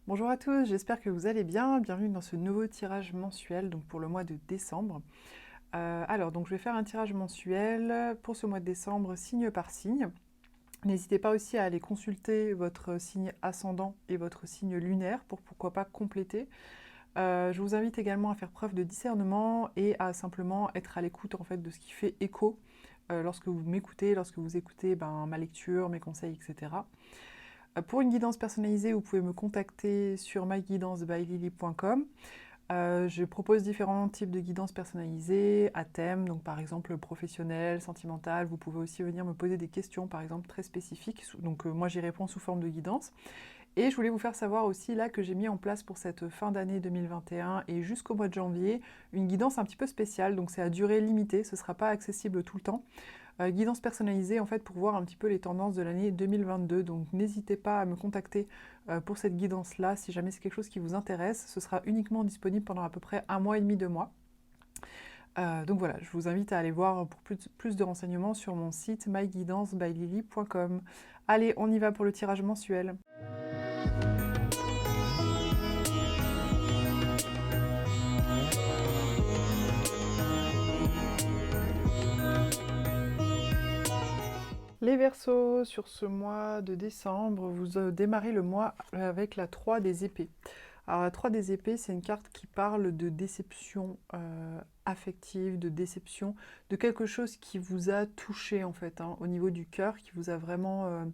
Bonjour à tous, j'espère que vous allez bien. Bienvenue dans ce nouveau tirage mensuel donc pour le mois de décembre. Donc je vais faire un tirage mensuel pour ce mois de décembre signe par signe. N'hésitez pas aussi à aller consulter votre signe ascendant et votre signe lunaire pour pourquoi pas compléter. Je vous invite également à faire preuve de discernement et à simplement être à l'écoute en fait de ce qui fait écho lorsque vous m'écoutez, lorsque vous écoutez ma lecture, mes conseils, etc. Pour une guidance personnalisée, vous pouvez me contacter sur myguidancebyLily.com. Je propose différents types de guidances personnalisées à thème, donc par exemple professionnel, sentimental. Vous pouvez aussi venir me poser des questions, par exemple très spécifiques. Donc moi j'y réponds sous forme de guidance. Et je voulais vous faire savoir aussi là que j'ai mis en place pour cette fin d'année 2021 et jusqu'au mois de janvier une guidance un petit peu spéciale. Donc c'est à durée limitée, ce ne sera pas accessible tout le temps. Guidance personnalisée en fait pour voir un petit peu les tendances de l'année 2022. Donc n'hésitez pas à me contacter pour cette guidance-là si jamais c'est quelque chose qui vous intéresse. Ce sera uniquement disponible pendant à peu près un mois et demi, 2 mois. Donc voilà, je vous invite à aller voir pour plus de renseignements sur mon site myguidancebyLily.com. Allez, on y va pour le tirage mensuel. Les Verseaux, sur ce mois de décembre, vous démarrez le mois avec la 3 des épées. Alors la 3 des épées, c'est une carte qui parle de déception affective, de déception, de quelque chose qui vous a touché en fait, au niveau du cœur, qui vous a vraiment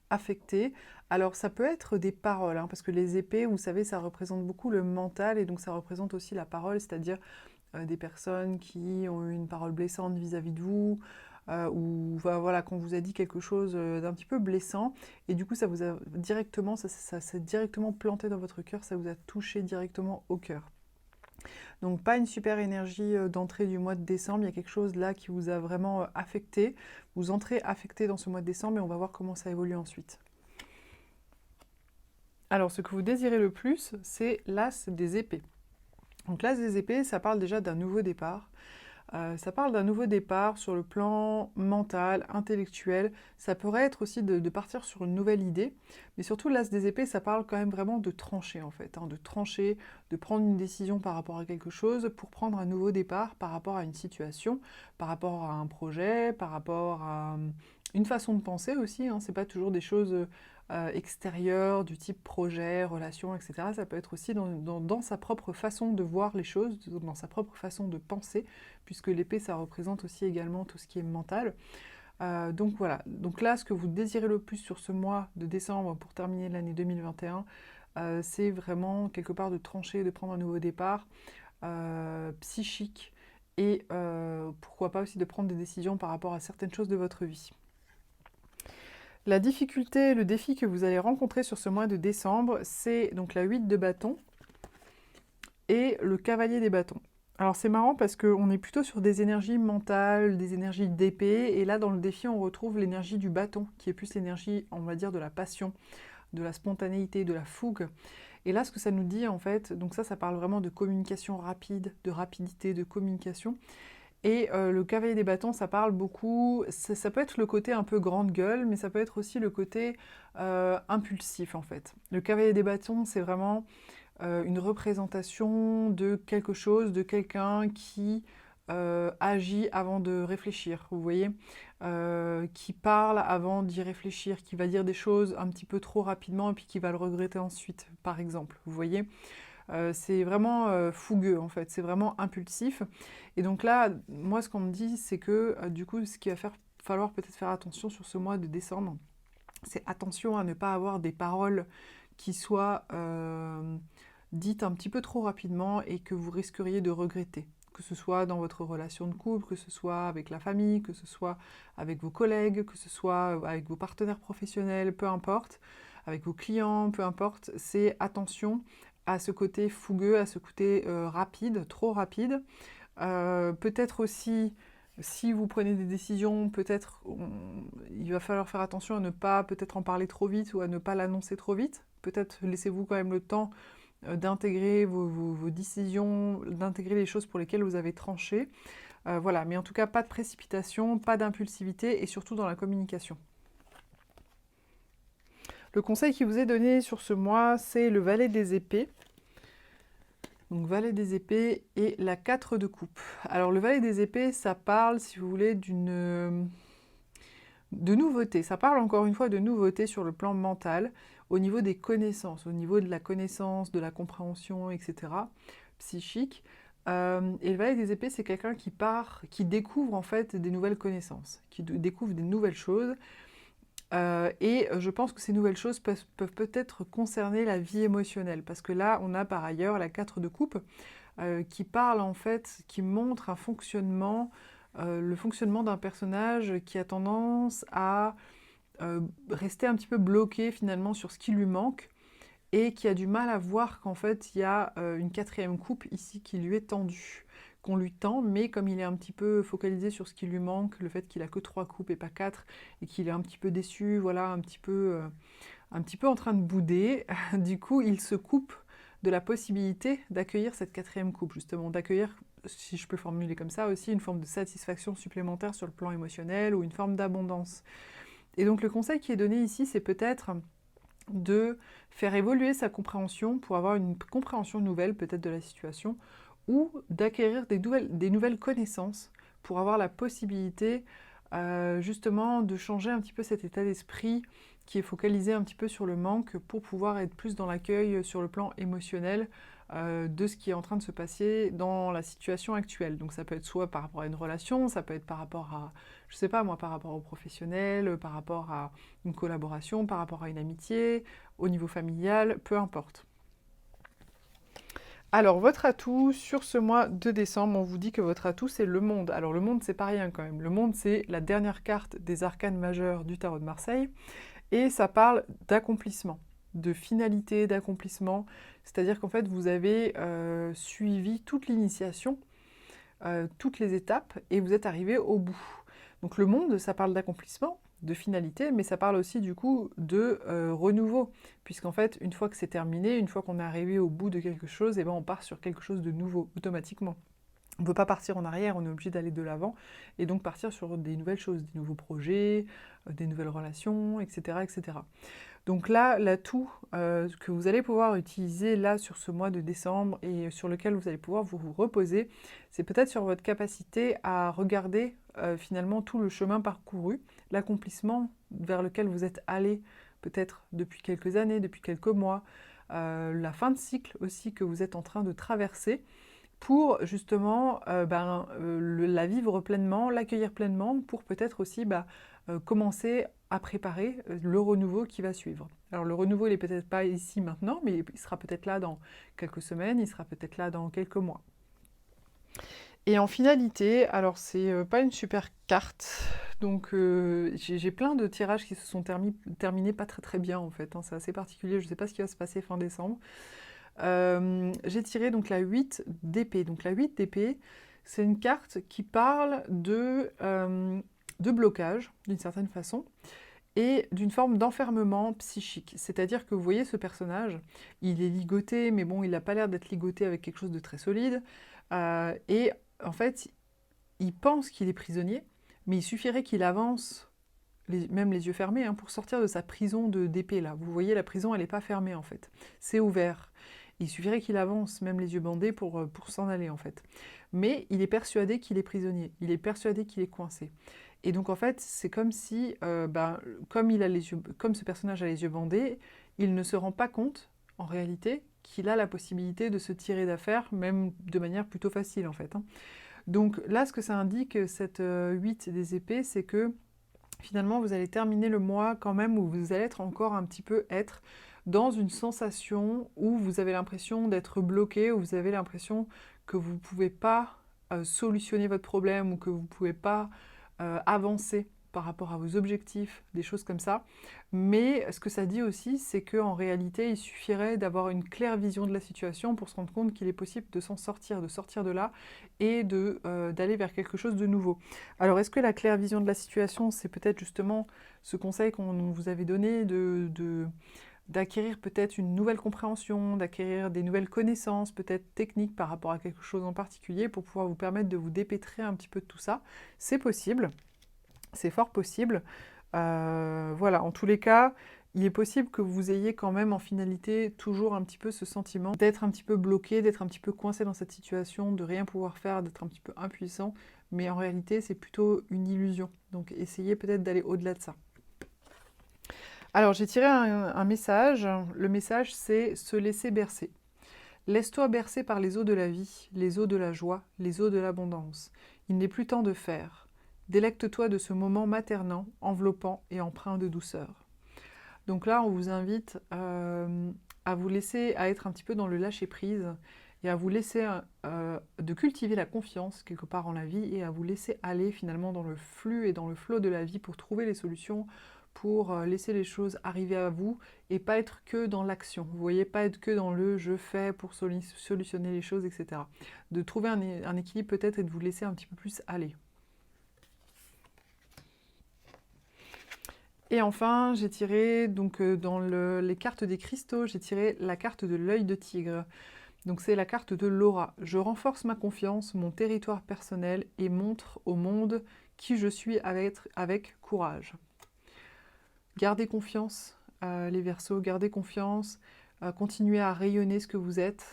affecté. Alors ça peut être des paroles, parce que les épées, vous savez, ça représente beaucoup le mental et donc ça représente aussi la parole, c'est-à-dire des personnes qui ont eu une parole blessante vis-à-vis de vous, ou voilà, qu'on vous a dit quelque chose d'un petit peu blessant, et du coup ça vous a directement, ça s'est directement planté dans votre cœur, ça vous a touché directement au cœur. Donc pas une super énergie d'entrée du mois de décembre, il y a quelque chose là qui vous a vraiment affecté, vous entrez affecté dans ce mois de décembre et on va voir comment ça évolue ensuite. Alors ce que vous désirez le plus, c'est l'as des épées. Donc l'as des épées, ça parle déjà d'un nouveau départ. Ça parle d'un nouveau départ sur le plan mental, intellectuel. Ça pourrait être aussi de partir sur une nouvelle idée. Mais surtout, l'as des épées, ça parle quand même vraiment de trancher, en fait. De trancher, de prendre une décision par rapport à quelque chose pour prendre un nouveau départ par rapport à une situation, par rapport à un projet, par rapport à une façon de penser aussi. C'est pas toujours des choses extérieures, du type projet, relation, etc. Ça peut être aussi dans sa propre façon de voir les choses, dans sa propre façon de penser, puisque l'épée, ça représente aussi également tout ce qui est mental. Donc voilà, donc là, ce que vous désirez le plus sur ce mois de décembre pour terminer l'année 2021, c'est vraiment quelque part de trancher, de prendre un nouveau départ psychique, et pourquoi pas aussi de prendre des décisions par rapport à certaines choses de votre vie. La difficulté, le défi que vous allez rencontrer sur ce mois de décembre, c'est donc la 8 de bâton et le cavalier des bâtons. Alors c'est marrant parce qu'on est plutôt sur des énergies mentales, des énergies d'épée, et là dans le défi on retrouve l'énergie du bâton, qui est plus l'énergie, on va dire, de la passion, de la spontanéité, de la fougue. Et là ce que ça nous dit en fait, donc ça parle vraiment de communication rapide, de rapidité, de communication. Et le cavalier des bâtons, ça parle beaucoup, ça peut être le côté un peu grande gueule, mais ça peut être aussi le côté impulsif en fait. Le cavalier des bâtons, c'est vraiment une représentation de quelque chose, de quelqu'un qui agit avant de réfléchir, vous voyez, qui parle avant d'y réfléchir, qui va dire des choses un petit peu trop rapidement et puis qui va le regretter ensuite, par exemple, vous voyez. C'est vraiment fougueux en fait, c'est vraiment impulsif. Et donc là, moi ce qu'on me dit, c'est que du coup, ce qu'il va falloir peut-être faire attention sur ce mois de décembre, c'est attention à ne pas avoir des paroles qui soient dites un petit peu trop rapidement et que vous risqueriez de regretter. Que ce soit dans votre relation de couple, que ce soit avec la famille, que ce soit avec vos collègues, que ce soit avec vos partenaires professionnels, peu importe, avec vos clients, peu importe, c'est attention à ce côté fougueux, à ce côté rapide, trop rapide. Peut-être aussi, si vous prenez des décisions, peut-être il va falloir faire attention à ne pas peut-être en parler trop vite ou à ne pas l'annoncer trop vite. Peut-être laissez-vous quand même le temps d'intégrer vos décisions, d'intégrer les choses pour lesquelles vous avez tranché. Voilà, mais en tout cas, pas de précipitation, pas d'impulsivité et surtout dans la communication. Le conseil qui vous est donné sur ce mois, c'est le valet des épées. Donc valet des épées et la 4 de coupe. Alors le valet des épées, ça parle, si vous voulez, de nouveauté. Ça parle encore une fois de nouveauté sur le plan mental, au niveau des connaissances, au niveau de la connaissance, de la compréhension, etc., psychique. Et le valet des épées, c'est quelqu'un qui découvre en fait des nouvelles connaissances, qui découvre des nouvelles choses. Et je pense que ces nouvelles choses peuvent peut-être concerner la vie émotionnelle, parce que là, on a par ailleurs la 4 de coupe, qui parle en fait, qui montre un fonctionnement, le fonctionnement d'un personnage qui a tendance à rester un petit peu bloqué finalement sur ce qui lui manque, et qui a du mal à voir qu'en fait, il y a une 4e coupe ici qui lui est tendue, qu'on lui tend, mais comme il est un petit peu focalisé sur ce qui lui manque, le fait qu'il a que 3 coupes et pas 4, et qu'il est un petit peu déçu, voilà, un petit peu en train de bouder, du coup, il se coupe de la possibilité d'accueillir cette 4e coupe, justement, d'accueillir, si je peux formuler comme ça aussi, une forme de satisfaction supplémentaire sur le plan émotionnel, ou une forme d'abondance. Et donc le conseil qui est donné ici, c'est peut-être de faire évoluer sa compréhension pour avoir une compréhension nouvelle peut-être de la situation, ou d'acquérir des nouvelles connaissances pour avoir la possibilité justement de changer un petit peu cet état d'esprit qui est focalisé un petit peu sur le manque pour pouvoir être plus dans l'accueil sur le plan émotionnel de ce qui est en train de se passer dans la situation actuelle. Donc ça peut être soit par rapport à une relation, ça peut être par rapport à, je sais pas moi, par rapport au professionnel, par rapport à une collaboration, par rapport à une amitié, au niveau familial, peu importe. Alors, votre atout sur ce mois de décembre, on vous dit que votre atout, c'est le monde. Alors, le monde, c'est pas rien quand même. Le monde, c'est la dernière carte des arcanes majeurs du tarot de Marseille. Et ça parle d'accomplissement, de finalité, d'accomplissement. C'est-à-dire qu'en fait, vous avez suivi toute l'initiation, toutes les étapes, et vous êtes arrivé au bout. Donc, le monde, ça parle d'accomplissement, de finalité, mais ça parle aussi du coup de renouveau, puisqu'en fait, une fois que c'est terminé, une fois qu'on est arrivé au bout de quelque chose, et ben on part sur quelque chose de nouveau, automatiquement. On ne peut pas partir en arrière, on est obligé d'aller de l'avant, et donc partir sur des nouvelles choses, des nouveaux projets, des nouvelles relations, etc., etc. Donc là, l'atout que vous allez pouvoir utiliser là sur ce mois de décembre et sur lequel vous allez pouvoir vous reposer, c'est peut-être sur votre capacité à regarder finalement tout le chemin parcouru, l'accomplissement vers lequel vous êtes allé peut-être depuis quelques années, depuis quelques mois, la fin de cycle aussi que vous êtes en train de traverser pour justement la vivre pleinement, l'accueillir pleinement, pour peut-être aussi commencer à préparer le renouveau qui va suivre. Alors le renouveau, il n'est peut-être pas ici maintenant, mais il sera peut-être là dans quelques semaines, il sera peut-être là dans quelques mois. Et en finalité, alors c'est pas une super carte, donc j'ai plein de tirages qui se sont terminés pas très très bien en fait, hein, c'est assez particulier, je ne sais pas ce qui va se passer fin décembre. J'ai tiré donc la 8 d'épée. Donc la 8 d'épée, c'est une carte qui parle de blocage, d'une certaine façon, et d'une forme d'enfermement psychique. C'est-à-dire que vous voyez ce personnage, il est ligoté, mais bon, il n'a pas l'air d'être ligoté avec quelque chose de très solide. Et en fait, il pense qu'il est prisonnier, mais il suffirait qu'il avance, même les yeux fermés, hein, pour sortir de sa prison d'épée là. Vous voyez, la prison, elle n'est pas fermée en fait. C'est ouvert. Il suffirait qu'il avance, même les yeux bandés, pour s'en aller en fait. Mais il est persuadé qu'il est prisonnier, il est persuadé qu'il est coincé. Et donc en fait, c'est comme si, comme ce personnage a les yeux bandés, il ne se rend pas compte, en réalité, qu'il a la possibilité de se tirer d'affaire, même de manière plutôt facile en fait, hein. Donc là, ce que ça indique, cette 8 des épées, c'est que finalement, vous allez terminer le mois quand même où vous allez encore un petit peu dans une sensation où vous avez l'impression d'être bloqué, où vous avez l'impression que vous ne pouvez pas solutionner votre problème ou que vous ne pouvez pas avancer par rapport à vos objectifs, des choses comme ça. Mais ce que ça dit aussi, c'est qu'en réalité, il suffirait d'avoir une claire vision de la situation pour se rendre compte qu'il est possible de s'en sortir, de sortir de là et d'aller vers quelque chose de nouveau. Alors, est-ce que la claire vision de la situation, c'est peut-être justement ce conseil qu'on vous avait donné d'acquérir peut-être une nouvelle compréhension, d'acquérir des nouvelles connaissances, peut-être techniques par rapport à quelque chose en particulier pour pouvoir vous permettre de vous dépêtrer un petit peu de tout ça? C'est possible, c'est fort possible. Voilà, en tous les cas, il est possible que vous ayez quand même en finalité toujours un petit peu ce sentiment d'être un petit peu bloqué, d'être un petit peu coincé dans cette situation, de rien pouvoir faire, d'être un petit peu impuissant, mais en réalité c'est plutôt une illusion. Donc essayez peut-être d'aller au-delà de ça. Alors j'ai tiré un message, le message c'est se laisser bercer. Laisse-toi bercer par les eaux de la vie, les eaux de la joie, les eaux de l'abondance. Il n'est plus temps de faire. Délecte-toi de ce moment maternant, enveloppant et empreint de douceur. Donc là, on vous invite à vous laisser, à être un petit peu dans le lâcher-prise et à vous laisser de cultiver la confiance quelque part en la vie et à vous laisser aller finalement dans le flux et dans le flot de la vie pour trouver les solutions, pour laisser les choses arriver à vous et pas être que dans l'action. Vous voyez, pas être que dans le je fais pour solutionner les choses, etc. De trouver un équilibre peut-être et de vous laisser un petit peu plus aller. Et enfin, j'ai tiré, donc dans les cartes des cristaux, j'ai tiré la carte de l'œil de tigre. Donc c'est la carte de l'aura. Je renforce ma confiance, mon territoire personnel et montre au monde qui je suis avec courage. Gardez confiance, les Verseaux, gardez confiance, continuez à rayonner ce que vous êtes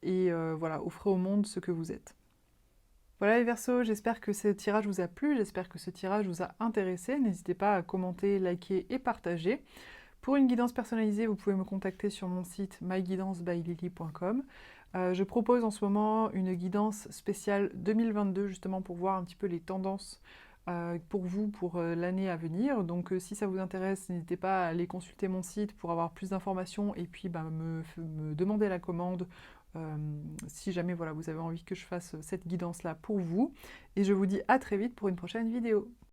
et voilà, offrez au monde ce que vous êtes. Voilà les Verseaux, j'espère que ce tirage vous a plu, j'espère que ce tirage vous a intéressé. N'hésitez pas à commenter, liker et partager. Pour une guidance personnalisée, vous pouvez me contacter sur mon site myguidancebyLily.com. Je propose en ce moment une guidance spéciale 2022 justement pour voir un petit peu les tendances pour vous pour l'année à venir. Donc si ça vous intéresse, n'hésitez pas à aller consulter mon site pour avoir plus d'informations et puis me demander la commande si jamais voilà, vous avez envie que je fasse cette guidance-là pour vous. Et je vous dis à très vite pour une prochaine vidéo.